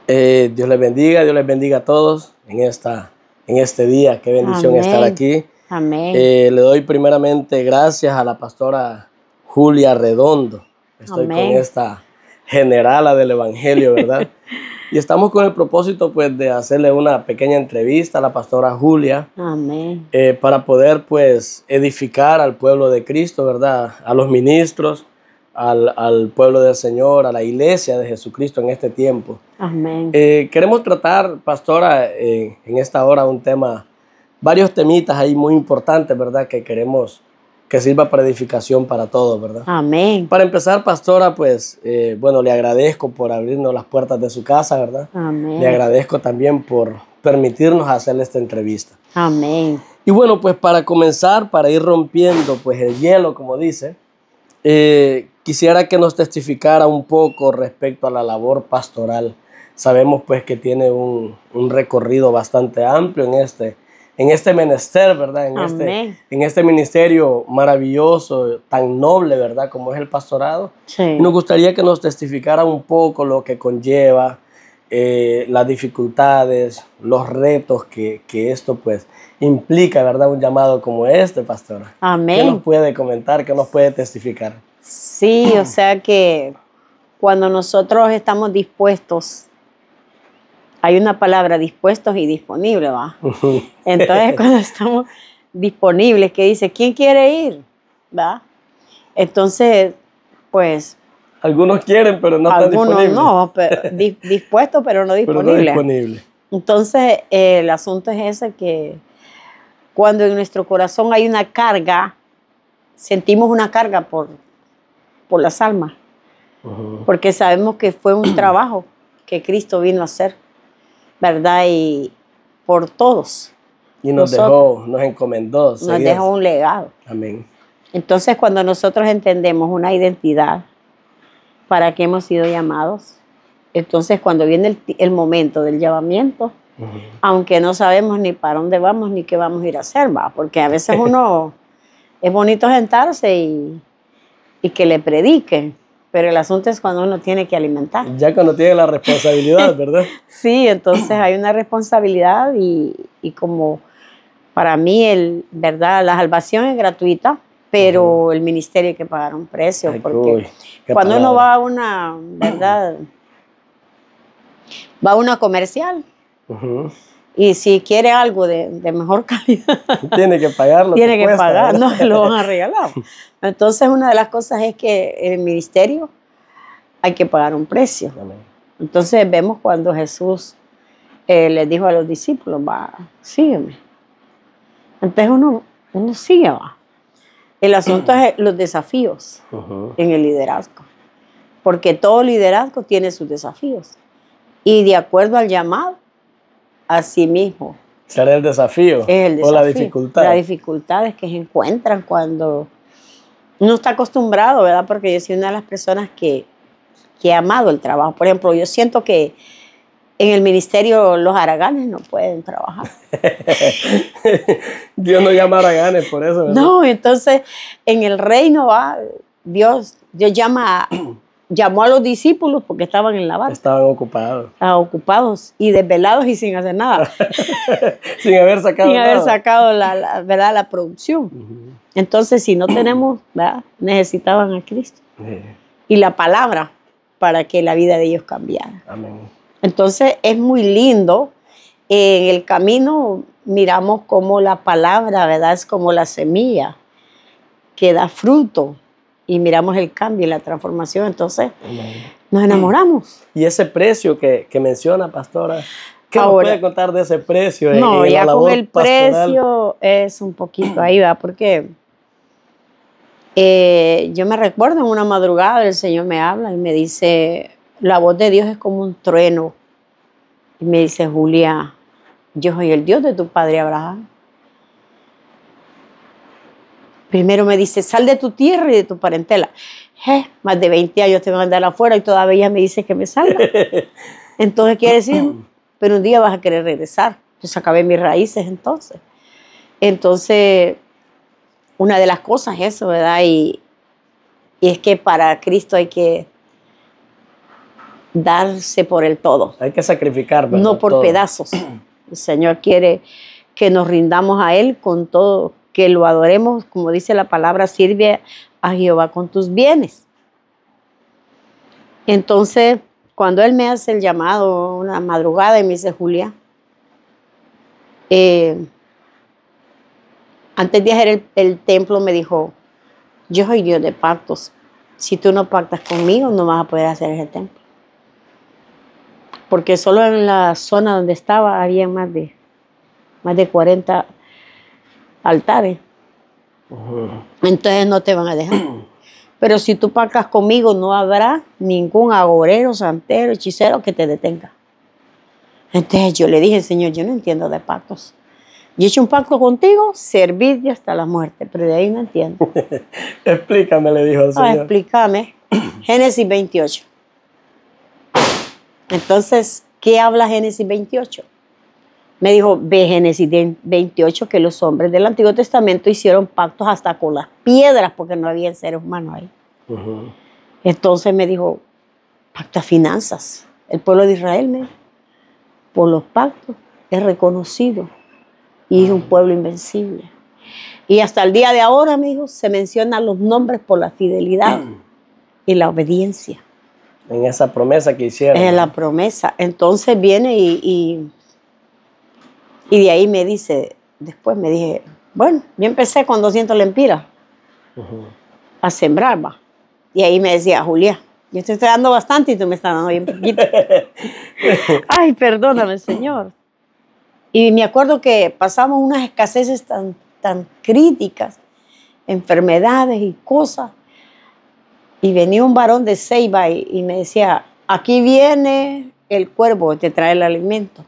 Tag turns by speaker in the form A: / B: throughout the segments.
A: Dios les bendiga a todos en este día. Qué bendición
B: Amén.
A: Estar aquí.
B: Amén.
A: Le doy primeramente gracias a la pastora Julia Redondo. Estoy
B: Amén.
A: con esta generala del Evangelio, ¿verdad? Y estamos con el propósito pues de hacerle una pequeña entrevista a la pastora Julia.
B: Amén.
A: Para poder pues edificar al pueblo de Cristo, ¿verdad? A los ministros, al pueblo del Señor, a la iglesia de Jesucristo en este tiempo.
B: Amén.
A: Queremos tratar, pastora, en esta hora varios temitas ahí muy importantes, ¿verdad? Que queremos que sirva para edificación para todos, ¿verdad?
B: Amén.
A: Para empezar, pastora, pues, bueno, le agradezco por abrirnos las puertas de su casa, ¿verdad?
B: Amén.
A: Le agradezco también por permitirnos hacerle esta entrevista.
B: Amén.
A: Y bueno, pues para comenzar, para ir rompiendo pues el hielo, como dice, quisiera que nos testificara un poco respecto a la labor pastoral. Sabemos pues que tiene un recorrido bastante amplio en este menester, ¿verdad?
B: Amén.
A: En este ministerio maravilloso, tan noble, ¿verdad? Como es el pastorado.
B: Sí.
A: Y nos gustaría que nos testificara un poco lo que conlleva, las dificultades, los retos que esto pues implica, ¿verdad? Un llamado como este, pastora.
B: Amén.
A: ¿Qué nos puede comentar? ¿Qué nos puede testificar?
B: Sí, o sea que cuando nosotros estamos dispuestos, hay una palabra, dispuestos y disponibles, ¿va? Entonces cuando estamos disponibles, que dice, ¿quién quiere ir? ¿Va? Entonces, pues...
A: Algunos quieren, pero no están
B: algunos
A: disponibles.
B: no, pero, dispuestos, pero no
A: Pero
B: disponibles.
A: no disponibles.
B: Entonces, el asunto es ese, que cuando en nuestro corazón hay una carga, sentimos una carga por las almas, porque sabemos que fue un trabajo que Cristo vino a hacer, ¿verdad? Y por todos.
A: Y nos encomendó.
B: Nos dejó un legado.
A: Amén.
B: Entonces, cuando nosotros entendemos una identidad, para qué hemos sido llamados, entonces cuando viene el momento del llamamiento, aunque no sabemos ni para dónde vamos ni qué vamos a ir a hacer, ¿va? Porque a veces uno es bonito sentarse y que le prediquen, pero el asunto es cuando uno tiene que alimentar.
A: Ya cuando tiene la responsabilidad, ¿verdad?
B: Sí, entonces hay una responsabilidad y como para mí, ¿verdad? La salvación es gratuita, pero el ministerio hay que pagar un precio.
A: Ay,
B: porque cuando uno va a una, ¿verdad? Va a una comercial. Y si quiere algo de mejor calidad,
A: tiene que pagarlo.
B: Tiene que pagar, no lo van a regalar. Entonces, una de las cosas es que en el ministerio hay que pagar un precio. Amén. Entonces, vemos cuando Jesús les dijo a los discípulos, va, sígueme. Entonces, uno sigue, va. El asunto es los desafíos en el liderazgo, porque todo liderazgo tiene sus desafíos. Y de acuerdo al llamado, así mismo.
A: ¿Será el desafío? ¿O la dificultad?
B: Las dificultades que se encuentran cuando uno está acostumbrado, ¿verdad? Porque yo soy una de las personas que he amado el trabajo. Por ejemplo, yo siento que en el ministerio los haraganes no pueden trabajar.
A: Dios no llama haraganes por eso, ¿verdad?
B: No, entonces en el reino Dios llamó a los discípulos porque estaban en la barca.
A: Estaban ocupados.
B: Estaban ocupados y desvelados y sin hacer nada.
A: Sin haber sacado
B: ¿verdad? La producción. Entonces, si no tenemos, ¿verdad? Necesitaban a Cristo. Y la palabra para que la vida de ellos cambiara.
A: Amén.
B: Entonces, es muy lindo. En el camino miramos cómo la palabra, ¿verdad? Es como la semilla que da fruto. Y miramos el cambio y la transformación, entonces nos enamoramos.
A: Y ese precio que menciona, pastora, ¿qué nos puede contar de ese precio?
B: No, ya con el precio es un poquito ahí, ¿verdad? Porque yo me recuerdo en una madrugada el Señor me habla y me dice, la voz de Dios es como un trueno. Y me dice, Julia, yo soy el Dios de tu padre Abraham. Primero me dice, sal de tu tierra y de tu parentela. Más de 20 años te van a andar afuera y todavía me dice que me salga. Entonces quiere decir, pero un día vas a querer regresar. Pues acabé mis raíces entonces. Entonces, una de las cosas es eso, ¿verdad? Y es que para Cristo hay que darse por el todo.
A: Hay que sacrificar, ¿verdad?
B: No por
A: todo.
B: pedazos. El Señor quiere que nos rindamos a Él con todo, que lo adoremos, como dice la palabra, sirve a Jehová con tus bienes. Entonces, cuando Él me hace el llamado una madrugada y me dice, Julia, antes de hacer el templo me dijo, yo soy Dios de pactos. Si tú no pactas conmigo, no vas a poder hacer ese templo. Porque solo en la zona donde estaba había más de 40 altares. Entonces no te van a dejar. Pero si tú pactas conmigo, no habrá ningún agorero, santero, hechicero que te detenga. Entonces yo le dije, Señor, yo no entiendo de pactos. Yo he hecho un pacto contigo, servirte hasta la muerte, pero de ahí no entiendo.
A: Explícame, le dijo el Señor.
B: Explícame. Génesis 28. Entonces, ¿qué habla Génesis 28? Me dijo, ve Génesis 28, que los hombres del Antiguo Testamento hicieron pactos hasta con las piedras, porque no había seres humanos ahí. Entonces me dijo, pacta finanzas. El pueblo de Israel, por los pactos, es reconocido y es un pueblo invencible. Y hasta el día de ahora, me dijo, se mencionan los nombres por la fidelidad y la obediencia.
A: En esa promesa que hicieron.
B: En la promesa. Entonces viene y de ahí me dice, después me dije, bueno, yo empecé con 200 lempiras a sembrar, va. Y ahí me decía, Julia, yo te estoy dando bastante y tú me estás dando bien poquito. Ay, perdóname, Señor. Y me acuerdo que pasamos unas escaseces tan críticas, enfermedades y cosas. Y venía un varón de Ceiba y me decía, aquí viene el cuervo, te trae el alimento.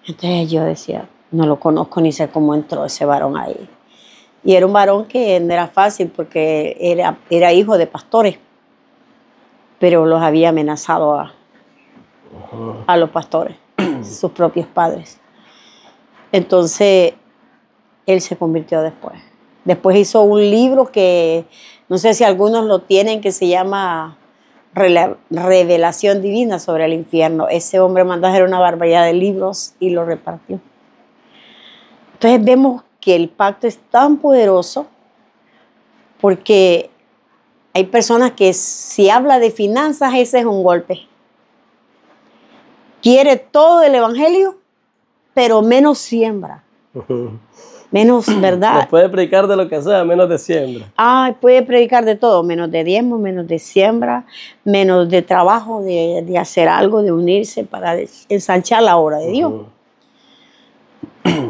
B: Entonces yo decía, no lo conozco ni sé cómo entró ese varón ahí. Y era un varón que no era fácil porque era hijo de pastores, pero los había amenazado a los pastores, sus propios padres. Entonces él se convirtió después. Después hizo un libro que no sé si algunos lo tienen, que se llama Revelación Divina sobre el infierno. Ese hombre mandó a hacer una barbaridad de libros y lo repartió. Entonces vemos que el pacto es tan poderoso porque hay personas que si habla de finanzas, ese es un golpe. Quiere todo el evangelio, pero menos siembra. Menos, ¿verdad?
A: No puede predicar de lo que sea, menos de siembra.
B: Puede predicar de todo, menos de diezmo, menos de siembra, menos de trabajo, de hacer algo, de unirse para ensanchar la obra de Dios.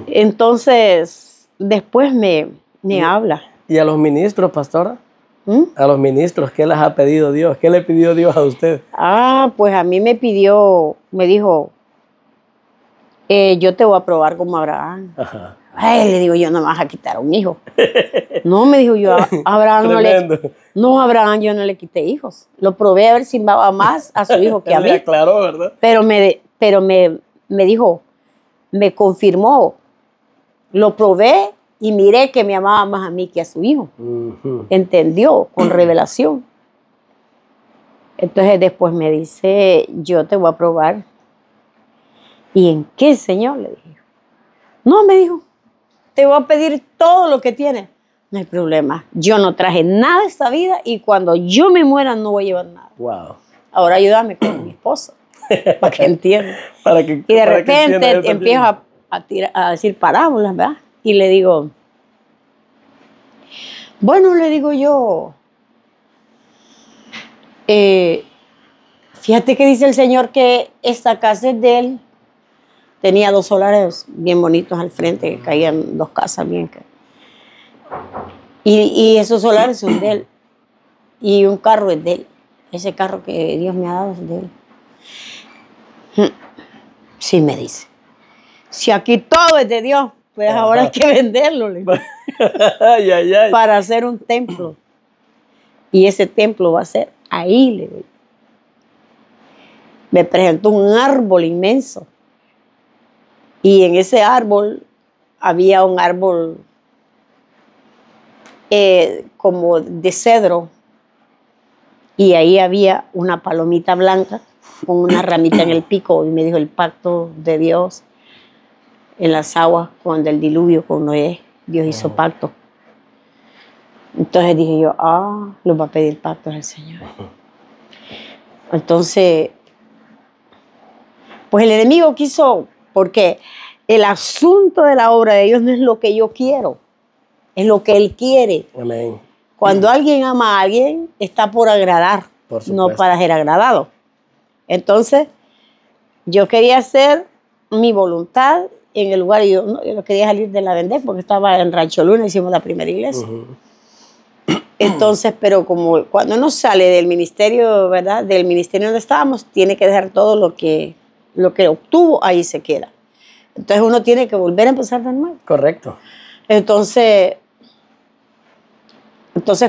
B: Entonces, después me habla.
A: ¿Y a los ministros, pastora? A los ministros, ¿qué les ha pedido Dios? ¿Qué le pidió Dios a usted?
B: Pues a mí me dijo, yo te voy a probar como Abraham.
A: Ajá.
B: Le digo yo, no me vas a quitar un hijo. No, me dijo yo, a Abraham Abraham yo no le quité hijos. Lo probé a ver si amaba más a su hijo que a mí.
A: Claro, ¿verdad?
B: Pero me dijo, me confirmó. Lo probé y miré que me amaba más a mí que a su hijo. Entendió con revelación. Entonces después me dice, yo te voy a probar. ¿Y en qué, Señor? Le dije. No, me dijo, te voy a pedir todo lo que tienes. No hay problema. Yo no traje nada de esta vida y cuando yo me muera no voy a llevar nada.
A: Wow.
B: Ahora ayúdame con mi esposo para que entienda. Y de repente empiezo a decir parábolas, ¿verdad? Y le digo, bueno, le digo yo, fíjate que dice el Señor que esta casa es de Él. Tenía 2 solares bien bonitos al frente, que caían 2 casas bien. Y esos solares son de Él. Y un carro es de Él. Ese carro que Dios me ha dado es de Él. Sí, me dice. Si aquí todo es de Dios, pues ahora hay que venderlo. Para hacer un templo. Y ese templo va a ser ahí, le digo. Me presentó un árbol inmenso. Y en ese árbol había un árbol como de cedro. Y ahí había una palomita blanca con una ramita en el pico y me dijo el pacto de Dios en las aguas cuando el diluvio con Noé, Dios hizo pacto. Entonces dije yo, los va a pedir pactos al Señor. Entonces, pues el enemigo quiso, porque el asunto de la obra de Dios no es lo que yo quiero, es lo que Él quiere.
A: Amén.
B: Cuando alguien ama a alguien, está por agradar, no para ser agradado. Entonces, yo quería hacer mi voluntad en el lugar, yo no quería salir de la Vendée porque estaba en Rancho Luna, hicimos la primera iglesia. Entonces, pero como cuando uno sale del ministerio, ¿verdad? Del ministerio donde estábamos, tiene que dejar todo lo que obtuvo, ahí se queda. Entonces uno tiene que volver a empezar de nuevo.
A: Correcto.
B: Entonces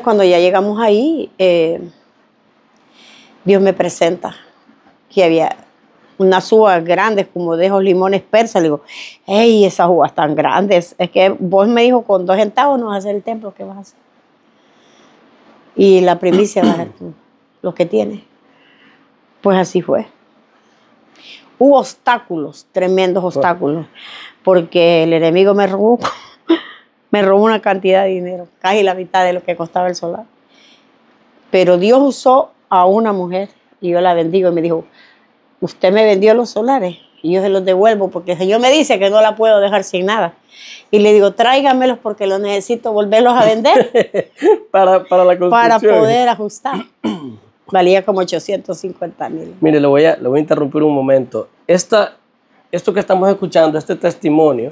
B: cuando ya llegamos ahí, Dios me presenta que había unas uvas grandes como de esos limones persas. Le digo, hey, esas uvas tan grandes. Es que vos me dijo, con 2 centavos no vas a hacer el templo, ¿qué vas a hacer? Y la primicia va a ser tú, lo que tienes. Pues así fue. Hubo obstáculos, tremendos obstáculos, porque el enemigo me robó una cantidad de dinero, casi la mitad de lo que costaba el solar. Pero Dios usó a una mujer y yo la bendigo y me dijo, usted me vendió los solares y yo se los devuelvo porque el Señor me dice que no la puedo dejar sin nada. Y le digo, tráigamelos porque los necesito volverlos a vender
A: para la construcción.
B: Para poder ajustar. Valía como 850,000.
A: Mire, le voy a interrumpir un momento. Esto que estamos escuchando, este testimonio,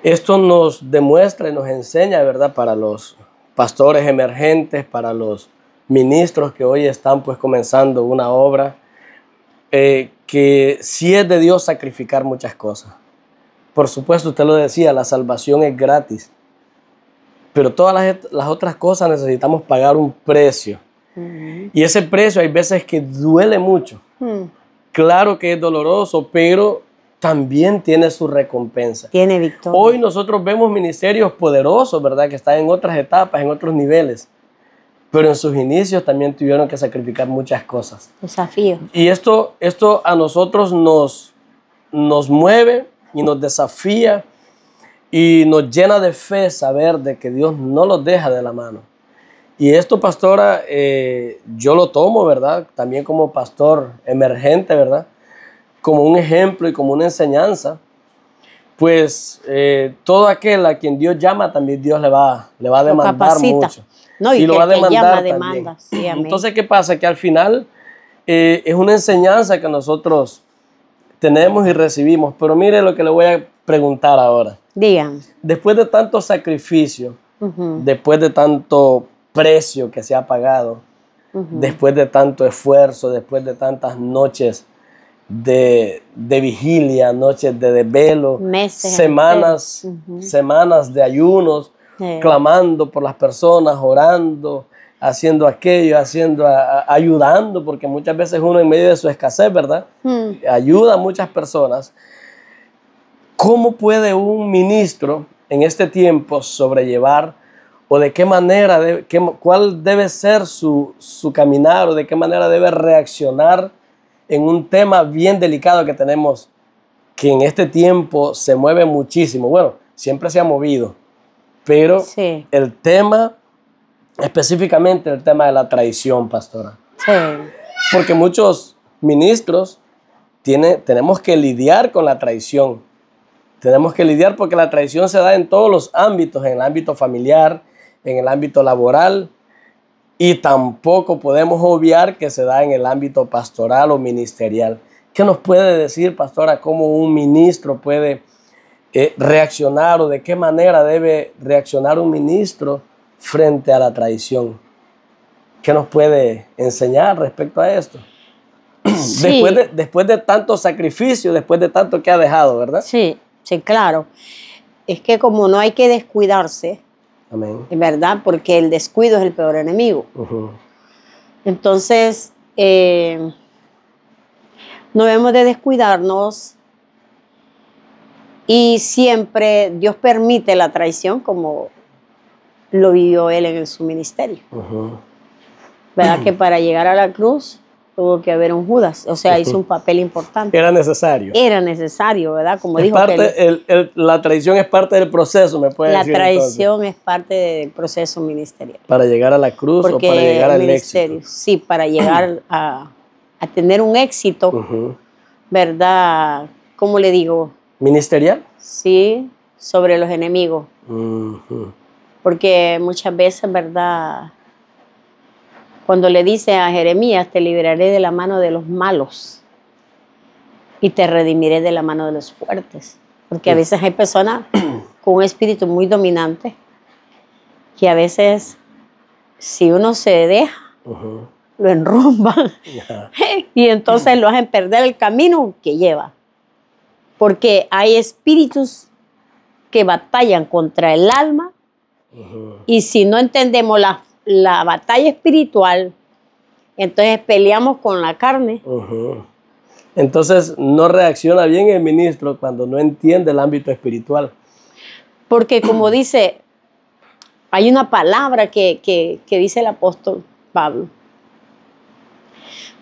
A: esto nos demuestra y nos enseña, ¿verdad? Para los pastores emergentes, para los ministros que hoy están pues comenzando una obra, que sí es de Dios sacrificar muchas cosas. Por supuesto, usted lo decía, la salvación es gratis, pero todas las otras cosas necesitamos pagar un precio. Y ese precio hay veces que duele mucho. Claro que es doloroso, pero también tiene su recompensa.
B: Tiene victoria.
A: Hoy nosotros vemos ministerios poderosos, ¿verdad? Que están en otras etapas, en otros niveles. Pero en sus inicios también tuvieron que sacrificar muchas cosas.
B: Desafíos.
A: Y esto a nosotros nos mueve y nos desafía y nos llena de fe saber de que Dios no los deja de la mano. Y esto, pastora, yo lo tomo, ¿verdad? También como pastor emergente, ¿verdad? Como un ejemplo y como una enseñanza. Pues todo aquel a quien Dios llama, también Dios le va a demandar mucho.
B: No, y lo va a demandar también. Sí,
A: entonces, ¿qué pasa? Que al final es una enseñanza que nosotros tenemos y recibimos. Pero mire lo que le voy a preguntar ahora.
B: Dígame.
A: Después de tanto sacrificio, después de tanto precio que se ha pagado, después de tanto esfuerzo, después de tantas noches de vigilia, noches de desvelo, meses, semanas de ayunos, clamando por las personas, orando, haciendo aquello, ayudando, porque muchas veces uno en medio de su escasez, ¿verdad? Ayuda a muchas personas. ¿Cómo puede un ministro en este tiempo sobrellevar o de qué manera, cuál debe ser su caminar o de qué manera debe reaccionar en un tema bien delicado que tenemos, que en este tiempo se mueve muchísimo? Bueno, siempre se ha movido, pero sí. El tema, específicamente el tema de la traición, pastora.
B: Sí.
A: Porque muchos ministros tenemos que lidiar con la traición. Tenemos que lidiar porque la traición se da en todos los ámbitos, en el ámbito familiar, en el ámbito laboral, y tampoco podemos obviar que se da en el ámbito pastoral o ministerial. ¿Qué nos puede decir, pastora, cómo un ministro puede reaccionar o de qué manera debe reaccionar un ministro frente a la traición? ¿Qué nos puede enseñar respecto a esto? Sí. Después de tanto sacrificio, después de tanto que ha dejado, ¿verdad?
B: Sí, sí, claro. Es que como no hay que descuidarse,
A: amén,
B: ¿verdad? Porque el descuido es el peor enemigo. Entonces, no debemos de descuidarnos y siempre Dios permite la traición como lo vivió él en su ministerio. ¿Verdad? Que para llegar a la cruz tuvo que haber un Judas, o sea, hizo un papel importante.
A: Era necesario.
B: Era necesario, ¿verdad? Como
A: Es
B: dijo
A: la traición es parte del proceso, me puede decir.
B: La traición es parte del proceso ministerial.
A: Para llegar a la cruz o para llegar al éxito.
B: Sí, para llegar a tener un éxito, ¿verdad? ¿Cómo le digo?
A: ¿Ministerial?
B: Sí, sobre los enemigos. Porque muchas veces, ¿verdad? Cuando le dice a Jeremías, te libraré de la mano de los malos y te redimiré de la mano de los fuertes. Porque a veces hay personas con un espíritu muy dominante que a veces, si uno se deja, lo enrumban y entonces lo hacen perder el camino que lleva. Porque hay espíritus que batallan contra el alma y si no entendemos la batalla espiritual, entonces peleamos con la carne.
A: Entonces no reacciona bien el ministro cuando no entiende el ámbito espiritual.
B: Porque como dice, hay una palabra que dice el apóstol Pablo.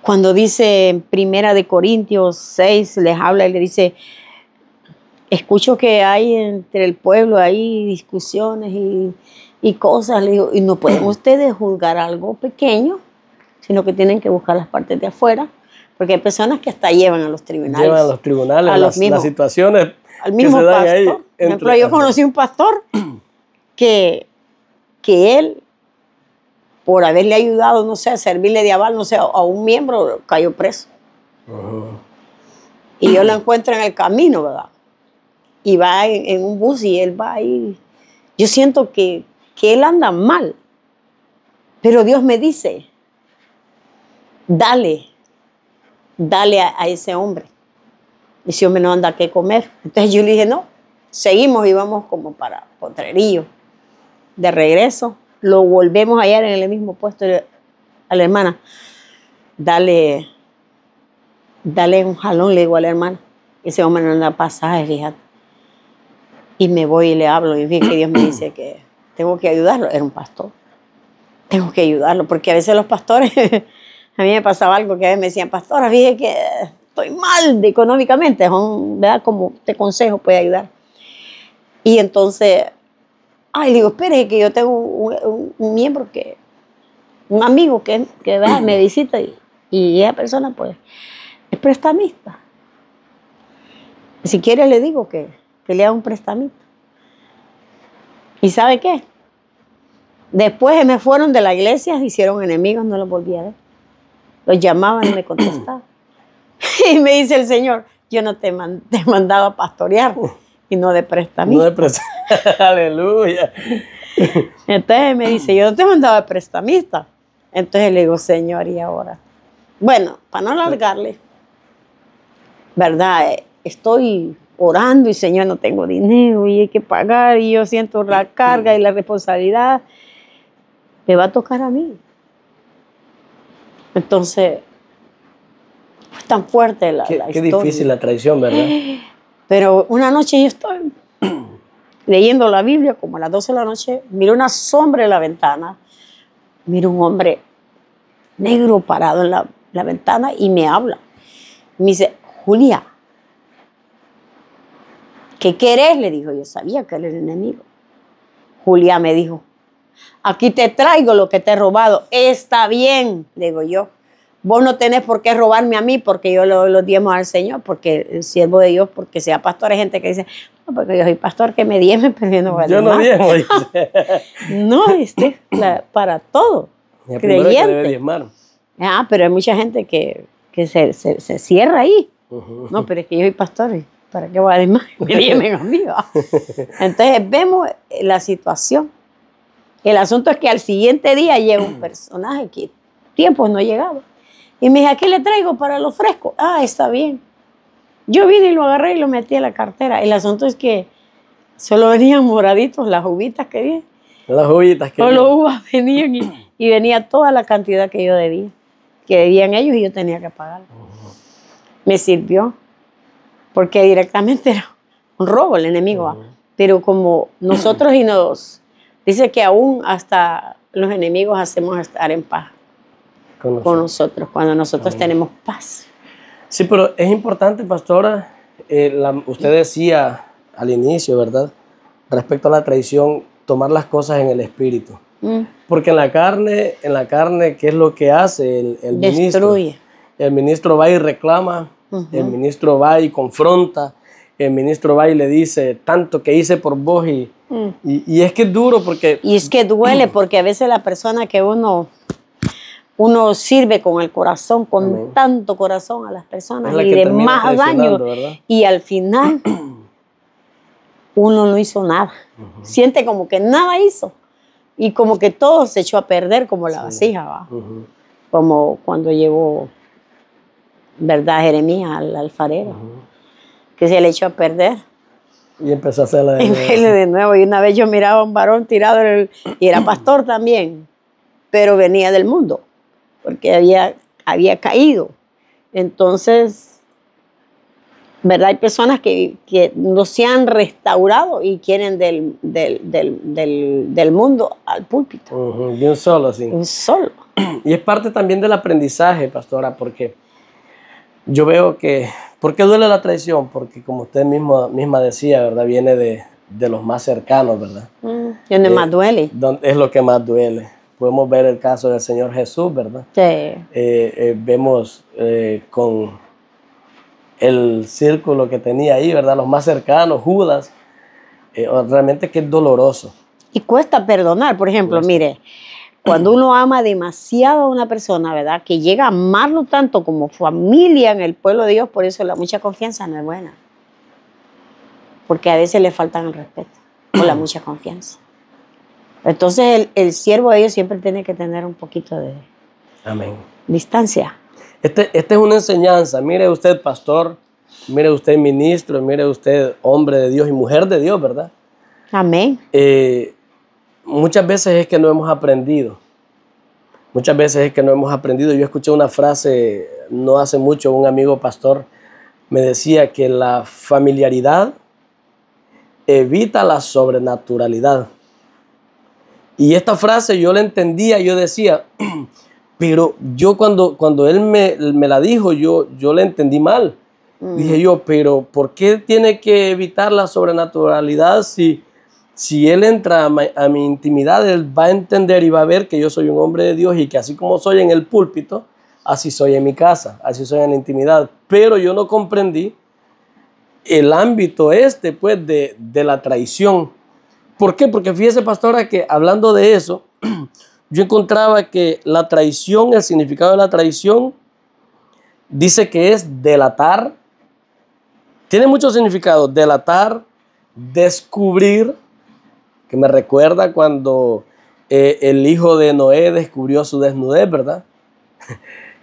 B: Cuando dice en 1 Corintios 6, les habla y le dice, escucho que hay entre el pueblo, hay discusiones y cosas, le digo, y no pueden ustedes juzgar algo pequeño, sino que tienen que buscar las partes de afuera, porque hay personas que hasta llevan a los tribunales.
A: Llevan a los tribunales las situaciones
B: al mismo
A: que se dan
B: pastor.
A: ahí.
B: Por ejemplo, yo conocí un pastor que él, por haberle ayudado, no sé, a servirle de aval, no sé, a un miembro, cayó preso. Y yo lo encuentro en el camino, ¿verdad? Y va en un bus y él va ahí. Yo siento que él anda mal. Pero Dios me dice, dale a ese hombre. Ese hombre no anda qué comer. Entonces yo le dije, no, seguimos y vamos como para Potrerillo. De regreso, lo volvemos a hallar en el mismo puesto a la hermana. Dale un jalón, le digo a la hermana. Ese hombre no anda pasaje, fíjate. Y me voy y le hablo. Y fíjate que Dios me dice que tengo que ayudarlo. Era un pastor. Tengo que ayudarlo. Porque a veces los pastores, a mí me pasaba algo que a veces me decían, pastora, fíjate que estoy mal económicamente. ¿Verdad? Como te consejo, puede ayudar. Y entonces, le digo, espere, que yo tengo un miembro un amigo que me visita y esa persona, pues, es prestamista. Si quiere, le digo que le haga un prestamito. ¿Y sabe qué? Después se me fueron de la iglesia, se hicieron enemigos, no los volví a ver. Los llamaban y me contestaban. Y me dice el Señor, yo no te he mandado a pastorear y no de prestamista.
A: No de prestamista. Aleluya.
B: Entonces me dice, yo no te he mandado de prestamista. Entonces le digo, Señor, ¿y ahora? Bueno, para no alargarle, ¿verdad? Estoy orando y Señor, no tengo dinero y hay que pagar y yo siento la carga y la responsabilidad. Me va a tocar a mí. Entonces, fue tan fuerte la historia.
A: Qué difícil la traición, ¿verdad?
B: Pero una noche yo estoy leyendo la Biblia, como a las 12 de la noche, miro una sombra en la ventana, miro un hombre negro parado en la ventana y me habla. Me dice, Julia, ¿qué querés? Le dijo, yo sabía que él era el enemigo. Julia me dijo, aquí te traigo lo que te he robado. Está bien, le digo yo. Vos no tenés por qué robarme a mí porque yo lo diezmo al Señor, porque el siervo de Dios, porque sea pastor. Hay gente que dice, no, porque yo soy pastor, que me diezme, pero yo no voy a
A: diezmar. Yo no diezmo.
B: No, para todo.
A: Creyente. Que debe diezmar.
B: Pero hay mucha gente que se cierra ahí. No, pero es que yo soy pastor, ¿para qué voy a diezmar? Me diezmen a mí. Entonces vemos la situación. El asunto es que al siguiente día llega un personaje que tiempos no llegaba. Y me dice, ¿qué le traigo para lo fresco? Está bien. Yo vine y lo agarré y lo metí en la cartera. El asunto es que solo venían moraditos las uvitas que dije.
A: Las uvitas que
B: solo uvas venían y venía toda la cantidad que yo debía. Que debían ellos y yo tenía que pagar. Me sirvió. Porque directamente era un robo el enemigo. Pero como nosotros dice que aún hasta los enemigos hacemos estar en paz. con nosotros, cuando nosotros
A: Amén.
B: tenemos paz.
A: Sí, pero es importante, pastora, usted decía al inicio, ¿verdad? Respecto a la traición, tomar las cosas en el espíritu. Porque en la carne, ¿qué es lo que hace el ministro?
B: Destruye.
A: El ministro va y reclama, el ministro va y confronta, el ministro va y le dice, tanto que hice por vos, y es que es duro porque...
B: Y es que duele porque a veces la persona que uno sirve con el corazón, con
A: Amén.
B: tanto corazón a las personas
A: Es la
B: y
A: que
B: de
A: termina
B: más daño,
A: traicionando, ¿verdad?
B: y al final uno no hizo nada. Siente como que nada hizo y como que todo se echó a perder como la vasija, ¿va? Como cuando llevó, ¿verdad?, Jeremías al alfarero, que se le echó a perder.
A: Y empezó a hacerla de nuevo.
B: De nuevo. Y una vez yo miraba a un varón tirado y era pastor también, pero venía del mundo, porque había caído. Entonces, ¿verdad? Hay personas que no se han restaurado y quieren del mundo al púlpito.
A: De un solo, sí.
B: Un solo.
A: Y es parte también del aprendizaje, pastora, porque yo veo que... ¿Por qué duele la traición? Porque como usted misma decía, ¿verdad? Viene de los más cercanos, ¿verdad?
B: Donde más duele.
A: Es lo que más duele. Podemos ver el caso del Señor Jesús, ¿verdad?
B: Sí.
A: Vemos con el círculo que tenía ahí, ¿verdad? Los más cercanos, Judas, realmente que es doloroso.
B: Y cuesta perdonar, por ejemplo, mire, cuando uno ama demasiado a una persona, ¿verdad?, que llega a amarlo tanto como familia en el pueblo de Dios, por eso la mucha confianza no es buena. Porque a veces le faltan el respeto o la mucha confianza. Entonces el siervo de Dios siempre tiene que tener un poquito de
A: Amén.
B: Distancia.
A: Esta es una enseñanza. Mire usted, pastor, mire usted, ministro, mire usted, hombre de Dios y mujer de Dios, ¿verdad?
B: Amén.
A: Muchas veces es que no hemos aprendido. Muchas veces es que no hemos aprendido. Yo escuché una frase no hace mucho, un amigo pastor me decía que la familiaridad evita la sobrenaturalidad. Y esta frase yo la entendía, yo decía, pero yo cuando él me la dijo, yo la entendí mal. Dije yo, pero ¿por qué tiene que evitar la sobrenaturalidad si él entra a mi intimidad? Él va a entender y va a ver que yo soy un hombre de Dios y que así como soy en el púlpito, así soy en mi casa, así soy en la intimidad. Pero yo no comprendí el ámbito pues, de la traición. ¿Por qué? Porque fíjese, pastora, que hablando de eso, yo encontraba que la traición, el significado de la traición, dice que es delatar. Tiene muchos significados. Delatar, descubrir, que me recuerda cuando el hijo de Noé descubrió su desnudez, ¿verdad?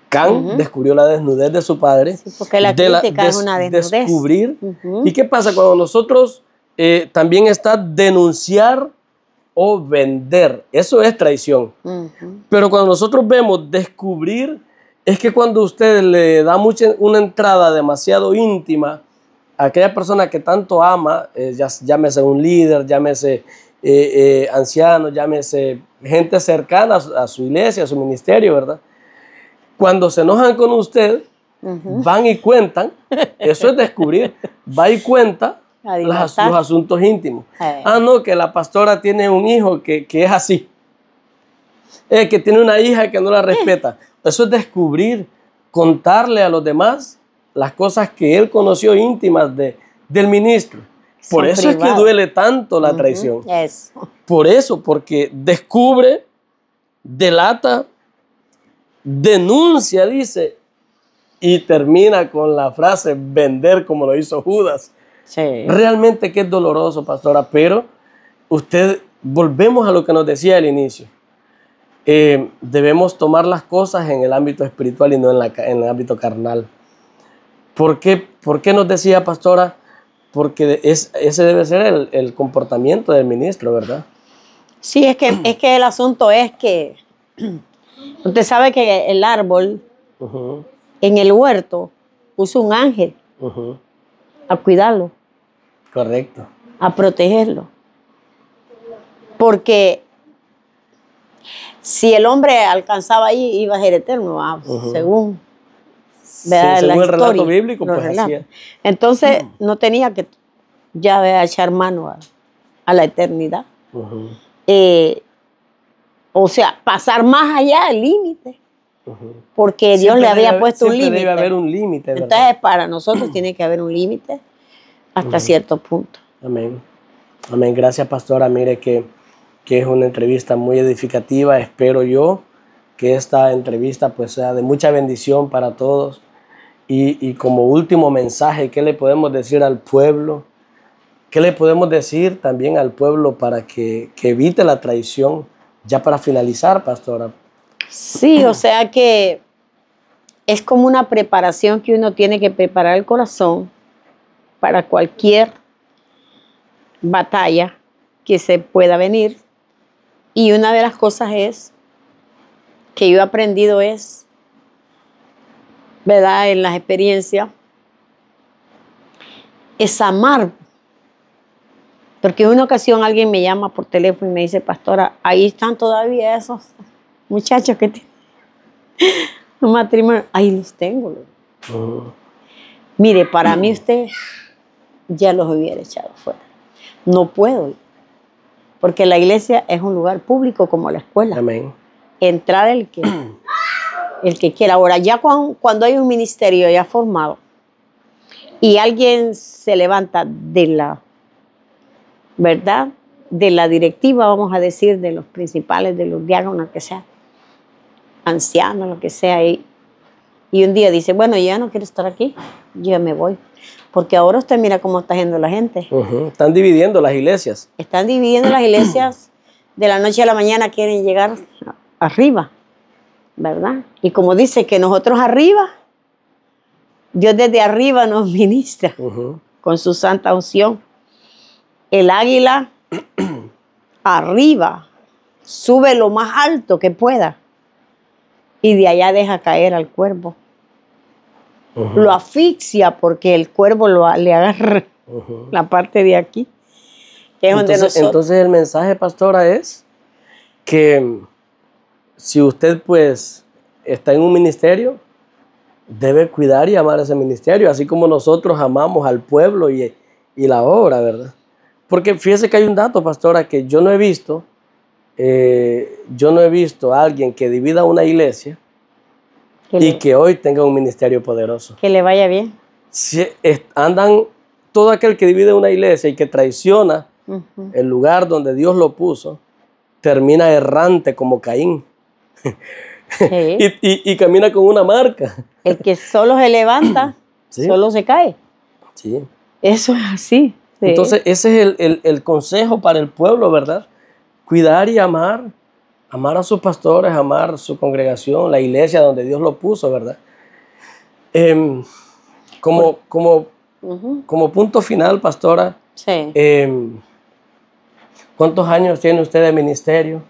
A: Can descubrió la desnudez de su padre.
B: Sí, porque la crítica es una desnudez.
A: Descubrir. ¿Y qué pasa cuando nosotros también está denunciar o vender? Eso es traición. Pero cuando nosotros vemos descubrir, es que cuando usted le da una entrada demasiado íntima a aquella persona que tanto ama, llámese un líder, llámese anciano, llámese gente cercana a su iglesia, a su ministerio, ¿verdad? Cuando se enojan con usted, van y cuentan, eso es descubrir, va y cuenta los asuntos íntimos. No, que la pastora tiene un hijo que es así, que tiene una hija que no la respeta. Eso es descubrir, contarle a los demás las cosas que él conoció íntimas del ministro. Por eso es que duele tanto la traición. Por eso, porque descubre, delata, denuncia, dice, y termina con la frase vender, como lo hizo Judas. Sí. Realmente que es doloroso, pastora, pero volvemos a lo que nos decía al inicio. Debemos tomar las cosas en el ámbito espiritual y no en el ámbito carnal. ¿Por qué nos decía, pastora? Porque ese debe ser el comportamiento del ministro, ¿verdad? Sí, es que el asunto es que usted sabe que el árbol en el huerto puso un ángel a cuidarlo. Correcto. A protegerlo. Porque
B: Si el hombre alcanzaba ahí, iba a ser eterno, según, ¿verdad?
A: Sí, según
B: la
A: el relato
B: historia,
A: bíblico,
B: los
A: pues así
B: relatos.
A: es.
B: Entonces, no tenía que ya echar mano a la eternidad. O sea, pasar más allá del límite. Porque Dios le había puesto un límite.
A: Debe haber un límite, ¿verdad?
B: Entonces, para nosotros tiene que haber un límite hasta cierto punto.
A: Amén. Amén. Gracias, pastora. Mire que es una entrevista muy edificativa. Espero yo que esta entrevista pues sea de mucha bendición para todos. Y como último mensaje, ¿qué le podemos decir al pueblo? ¿Qué le podemos decir también al pueblo para que evite la traición? Ya para finalizar, pastora.
B: Sí, o sea que es como una preparación que uno tiene que preparar el corazón para cualquier batalla que se pueda venir. Y una de las cosas que yo he aprendido ¿verdad? En las experiencias, es amar. Porque en una ocasión alguien me llama por teléfono y me dice, pastora, ahí están todavía esos muchachos que tienen un matrimonio. Ahí los tengo. Mire, para mí usted ya los hubiera echado fuera. No puedo, porque la iglesia es un lugar público como la escuela.
A: Amén.
B: Entrar el que quiera. Ahora, ya cuando hay un ministerio ya formado y alguien se levanta de la, ¿verdad? De la directiva, vamos a decir, de los principales, de los diáconos, que sea, ancianos, lo que sea, y un día dice, bueno, yo ya no quiero estar aquí, yo ya me voy. Porque ahora usted mira cómo está yendo la gente.
A: Están dividiendo las iglesias.
B: Están dividiendo las iglesias, de la noche a la mañana quieren llegar arriba, ¿verdad? Y como dice que nosotros arriba, Dios desde arriba nos ministra con su santa unción. El águila arriba sube lo más alto que pueda y de allá deja caer al cuervo. Lo asfixia porque el cuervo le agarra la parte de aquí. Que es
A: entonces el mensaje, pastora, es que si usted pues está en un ministerio, debe cuidar y amar ese ministerio, así como nosotros amamos al pueblo y la obra, ¿verdad? Porque fíjese que hay un dato, pastora, que yo no he visto a alguien que divida una iglesia que hoy tenga un ministerio poderoso.
B: Que le vaya bien.
A: Si andan todo aquel que divide una iglesia y que traiciona el lugar donde Dios lo puso, termina errante como Caín.
B: Sí.
A: y camina con una marca.
B: El que solo se levanta, ¿sí? Solo se cae.
A: Sí.
B: Eso es así. Sí.
A: Entonces ese es el consejo para el pueblo, ¿verdad? Cuidar y amar a sus pastores, amar su congregación, la iglesia donde Dios lo puso, ¿verdad? Como punto final, pastora,
B: sí.
A: ¿Cuántos años tiene usted de ministerio?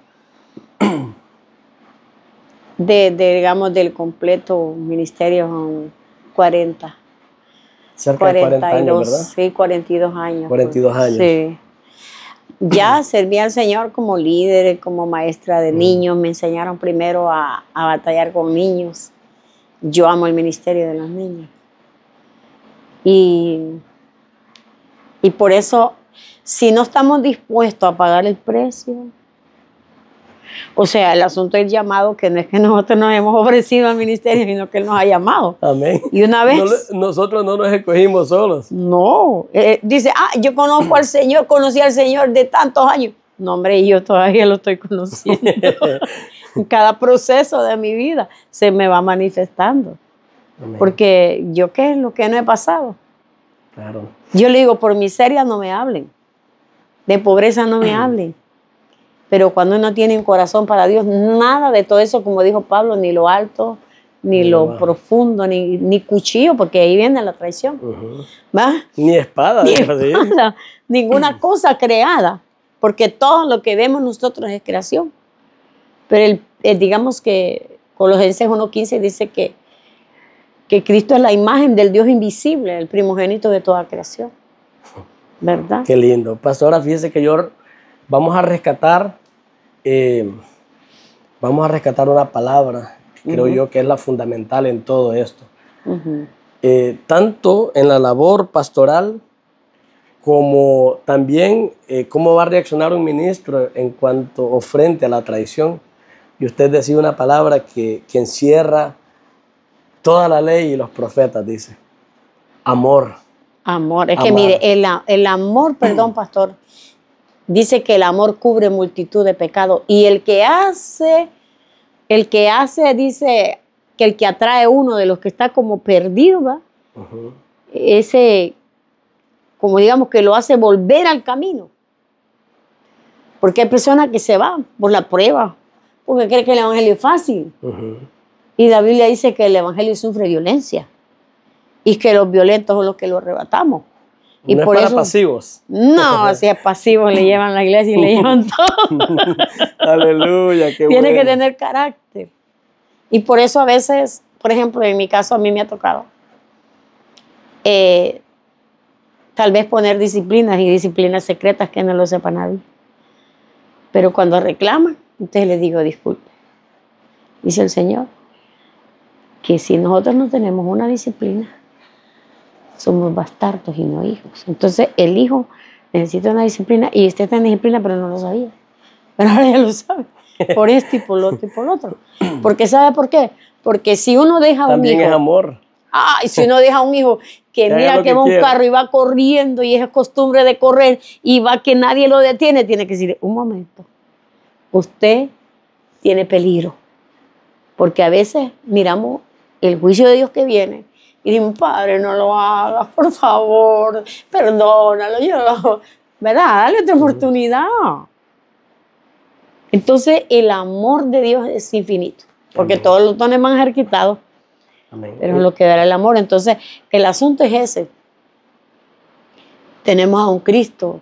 B: Digamos, del completo ministerio son 40.
A: Cerca de 40 años, ¿verdad?
B: Sí, 42 años.
A: 42 años.
B: Sí. Ya serví al Señor como líder, como maestra de niños. Me enseñaron primero a batallar con niños. Yo amo el ministerio de los niños. Y por eso, si no estamos dispuestos a pagar el precio, o sea, el asunto del llamado, que no es que nosotros nos hemos ofrecido al ministerio, sino que Él nos ha llamado.
A: Amén.
B: Y una vez...
A: nosotros no nos escogimos solos.
B: No. Dice, yo conozco al Señor, conocí al Señor de tantos años. No, hombre, yo todavía lo estoy conociendo. En cada proceso de mi vida se me va manifestando. Amén. Porque yo, ¿qué es lo que no he pasado?
A: Claro.
B: Yo le digo, por miseria no me hablen. De pobreza no me hablen. Pero cuando uno tiene un corazón para Dios, nada de todo eso, como dijo Pablo, ni lo alto, ni lo profundo, ni cuchillo, porque ahí viene la traición. ¿Va?
A: Ni espada.
B: Ni espada, ninguna cosa creada, porque todo lo que vemos nosotros es creación. Pero digamos que Colosenses 1:15 dice que Cristo es la imagen del Dios invisible, el primogénito de toda creación. ¿Verdad?
A: Qué lindo. Pastora, fíjese que vamos a rescatar vamos a rescatar una palabra, creo yo que es la fundamental en todo esto. Tanto en la labor pastoral como también cómo va a reaccionar un ministro en cuanto o frente a la traición. Y usted decía una palabra que encierra toda la ley y los profetas, dice, amor.
B: Amor, es
A: Amar.
B: que mire, el amor, perdón, pastor, dice que el amor cubre multitud de pecados. Y el que hace, dice que el que atrae uno de los que está como perdido, ¿va? Ese, como digamos que lo hace volver al camino. Porque hay personas que se van por la prueba, porque creen que el evangelio es fácil. Y la Biblia dice que el evangelio sufre violencia y que los violentos son los que lo arrebatamos. Y
A: no
B: por
A: es para
B: eso,
A: pasivos.
B: No, si es pasivo le llevan la iglesia y le llevan todo.
A: Aleluya, qué
B: Tiene
A: bueno.
B: que tener carácter. Y por eso a veces, por ejemplo, en mi caso a mí me ha tocado tal vez poner disciplinas y disciplinas secretas que no lo sepa nadie. Pero cuando reclaman, entonces les digo, disculpe. Dice el Señor que si nosotros no tenemos una disciplina, somos bastardos y no hijos. Entonces el hijo necesita una disciplina y usted está en disciplina, pero no lo sabía. Pero ahora ya lo sabe. Por esto y por lo otro y por lo otro. Porque ¿sabe por qué? Porque si uno deja un hijo...
A: También es amor.
B: Y si uno deja un hijo que mira que va un carro y va corriendo y es costumbre de correr y va que nadie lo detiene, tiene que decir, un momento, usted tiene peligro. Porque a veces miramos el juicio de Dios que viene y decimos, Padre, no lo hagas, por favor, perdónalo, ¿verdad? Dale otra oportunidad. Entonces el amor de Dios es infinito, porque
A: Amén.
B: todos los dones van a ser quitados.
A: Amén.
B: Pero lo que dará el amor. Entonces, el asunto es ese. Tenemos a un Cristo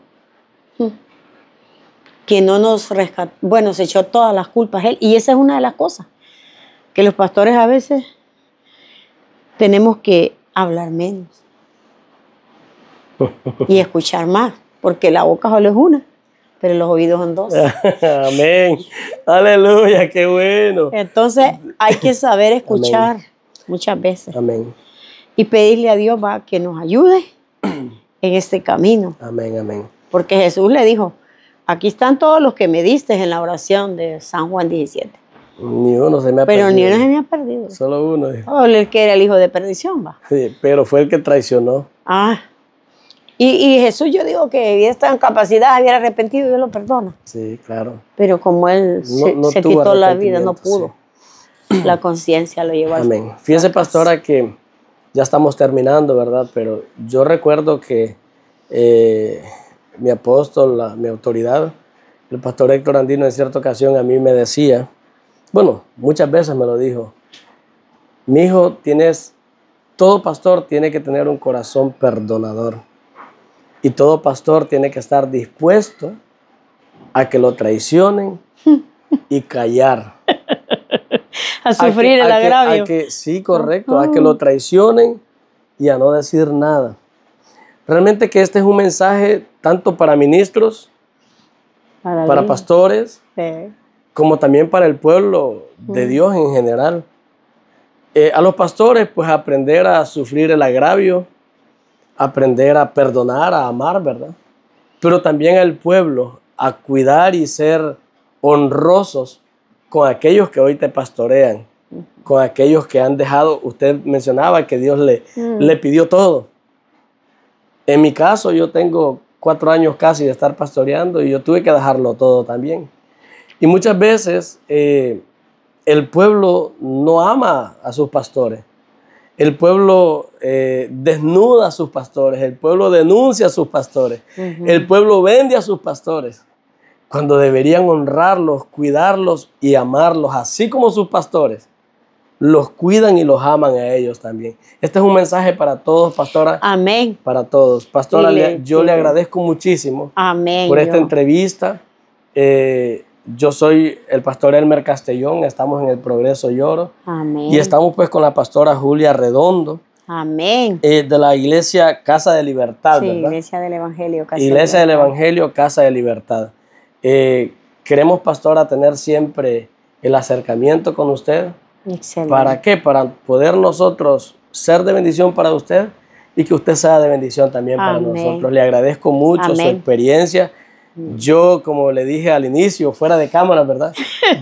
B: que no nos rescató, bueno, se echó todas las culpas a Él. Y esa es una de las cosas, que los pastores a veces tenemos que hablar menos y escuchar más, porque la boca solo es una, pero los oídos son dos.
A: Amén. Aleluya, qué bueno.
B: Entonces, hay que saber escuchar. Amén. Muchas veces.
A: Amén.
B: Y pedirle a Dios que nos ayude en este camino.
A: Amén, amén.
B: Porque Jesús le dijo, aquí están todos los que me diste en la oración de San Juan 17.
A: Ni uno se me ha perdido.
B: Pero ni uno se me ha perdido.
A: Solo uno.
B: El que era el hijo de perdición, va.
A: Sí, pero fue el que traicionó.
B: Y Jesús, yo digo que hubiera estado en capacidad, hubiera arrepentido y Dios lo perdona.
A: Sí, claro.
B: Pero como él se quitó la vida, no pudo. Sí. La conciencia lo llevó.
A: Amén. Fíjese, pastora, que ya estamos terminando, ¿verdad? Pero yo recuerdo que mi apóstol, mi autoridad, el pastor Héctor Andino, en cierta ocasión a mí me decía, bueno, muchas veces me lo dijo, mi hijo, todo pastor tiene que tener un corazón perdonador. Y todo pastor tiene que estar dispuesto a que lo traicionen y callar.
B: A sufrir el agravio.
A: Sí, correcto, a que lo traicionen y a no decir nada. Realmente que este es un mensaje tanto para ministros, para pastores, sí, como también para el pueblo de Dios en general. A los pastores, pues aprender a sufrir el agravio, aprender a perdonar, a amar, ¿verdad? Pero también al pueblo a cuidar y ser honrosos con aquellos que hoy te pastorean, con aquellos que han dejado, usted mencionaba que Dios le pidió todo. En mi caso, yo tengo 4 años casi de estar pastoreando y yo tuve que dejarlo todo también. Y muchas veces el pueblo no ama a sus pastores. El pueblo desnuda a sus pastores, el pueblo denuncia a sus pastores, el pueblo vende a sus pastores, cuando deberían honrarlos, cuidarlos y amarlos, así como sus pastores los cuidan y los aman a ellos también. Este es un mensaje para todos, pastora.
B: Amén.
A: Para todos. Pastora, yo le agradezco muchísimo por esta entrevista. Yo soy el pastor Elmer Castellón, estamos en el Progreso y Oro.
B: Amén.
A: Y estamos pues con la pastora Julia Redondo.
B: Amén.
A: De la iglesia Casa de Libertad,
B: sí,
A: ¿verdad?
B: Iglesia del Evangelio,
A: Iglesia del Evangelio, Casa de Libertad. Queremos, pastora, tener siempre el acercamiento con usted.
B: Excelente.
A: ¿Para qué? Para poder nosotros ser de bendición para usted y que usted sea de bendición también para
B: Amén.
A: nosotros. Le agradezco mucho su
B: Amén.
A: experiencia. Yo, como le dije al inicio, fuera de cámara, ¿verdad?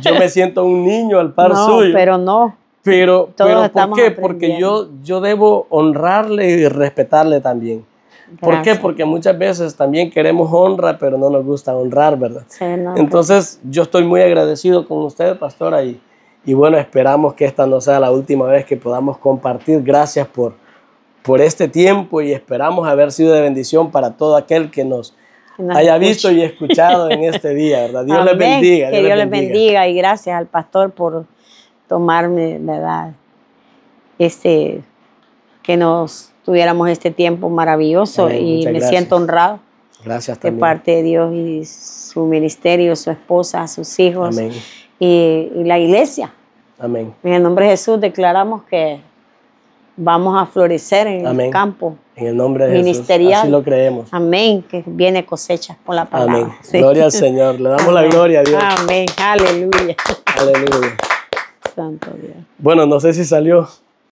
A: Yo me siento un niño al par
B: No,
A: suyo.
B: pero no.
A: Pero
B: Todos
A: ¿por
B: estamos
A: qué? Porque
B: aprendiendo.
A: yo debo honrarle y respetarle también. ¿Por qué?
B: Gracias.
A: Porque muchas veces también queremos honra, pero no nos gusta honrar, ¿verdad?
B: Sí, no,
A: Entonces, yo estoy muy agradecido con usted, pastora, y bueno, esperamos que esta no sea la última vez que podamos compartir. Gracias por este tiempo y esperamos haber sido de bendición para todo aquel que nos haya visto y escuchado en este día, ¿verdad? Dios les
B: Amén.
A: bendiga.
B: Que Dios les bendiga y gracias al pastor por tomarme, ¿verdad? Que nos tuviéramos este tiempo maravilloso.
A: Amén.
B: Y
A: Muchas
B: me
A: gracias.
B: siento honrado
A: Gracias
B: de
A: también.
B: parte de Dios y su ministerio, su esposa, sus hijos.
A: Amén.
B: Y la iglesia.
A: Amén.
B: En el nombre de Jesús declaramos que vamos a florecer en
A: Amén.
B: el campo
A: En el nombre de Jesús.
B: ministerial.
A: Así lo creemos.
B: Amén, que viene cosecha por la palabra.
A: Amén.
B: Sí.
A: Gloria al Señor. Le damos la
B: Amén.
A: gloria a Dios.
B: Amén, aleluya.
A: Aleluya.
B: Santo Dios.
A: Bueno, no sé si salió.